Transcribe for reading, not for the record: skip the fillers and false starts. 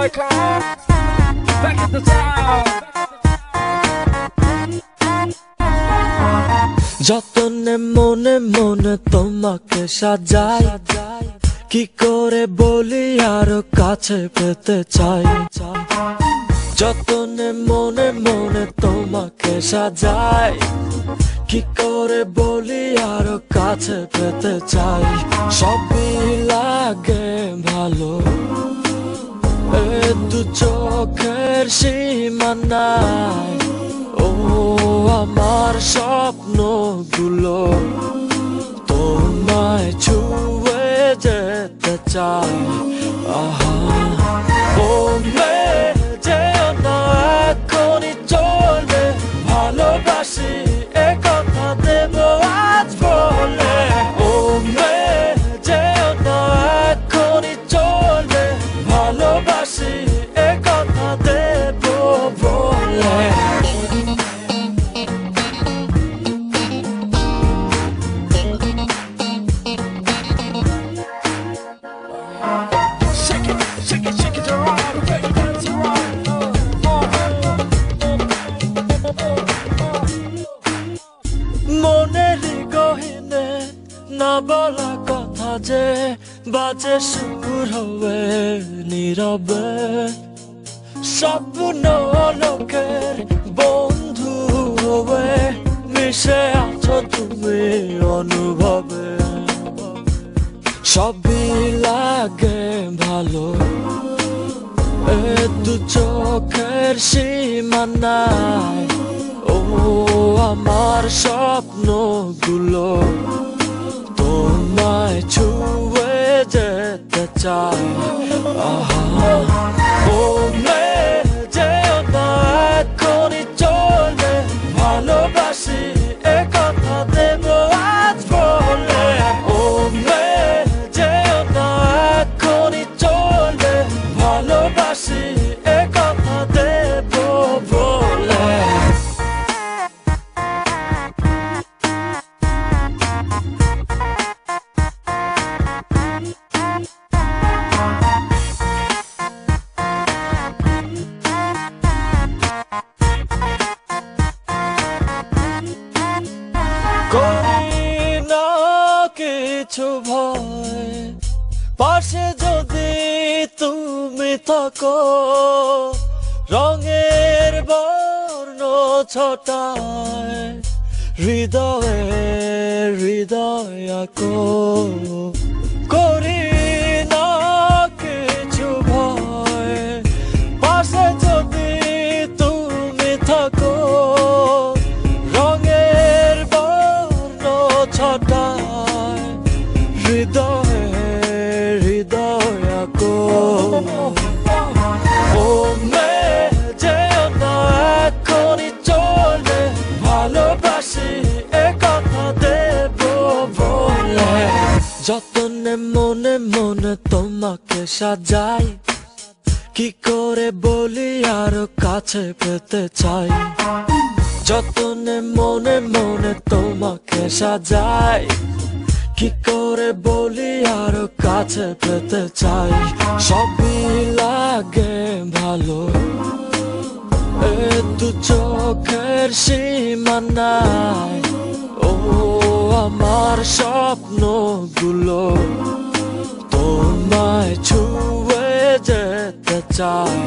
boy Cloud back in the town. যতনে মনে মনে তোমাকে সাজাই, কি করে বলি আরো কাছে পেতে চাই। যতনে মনে মনে তোমাকে সাজাই, কি করে বলি আরো কাছে পেতে চাই। সবই লাগে ভালো, এ দু চোখের সীমানায়। ও আমার স্বপ্নগুলো তোমায় ছুঁয়ে যেতে চাই। আহা ও মেয়ে যেও না এখনই চলে, ভালোবাসি এ কথা দেব আজ বলে। ও মেয়ে যেও না এখনই চলে, ভালোবাসি এ কথা দেব বলে। মনের গহীনে না বলা কথা যে বাজে সুর হয়ে নীরবে। স্বপ্ন লোকের বন্ধু হয়ে মিশে আছো তুমি অনুভবে। সবই লাগে ভালো, এ দু চোখের সীমানায়। ও আমার স্বপ্নগুলো তোমায় ছুঁয়ে যেতে চাই। আহা ও মেয়ে যেও না এখনই চলে, ভালোবাসি এ কথা দেব আজ বলে। ও মেয়ে যেও না এখনই চলে, ভালোবাসি এ কথা দেব বলে। করি না কিছু ভয়, পাশে যদি তুমি থাকো। রঙের বর্ণ ছটায় হৃদয়ে হৃদয় আঁকো। করি না কিছু ভয়, পাশে যদি তুমি থাকো। রঙের বর্ণ ছটায় হৃদয়ে হৃদয় আঁকো। ও মেয়ে যেও না এখনই চলে, ভালোবাসি এ কথা দেব বলে। যতনে মনে মনে তোমাকে সাজাই, কি করে বলি আরো কাছে পেতে চাই। যতনে মনে মনে তোমাকে সাজাই, কি করে বলি আরো কাছে পেতে চাই। সবই লাগে ভালো, এ দু চোখের সীমানায়। ও আমার স্বপ্নগুলো তোমায় ছুঁয়ে যেতে চাই।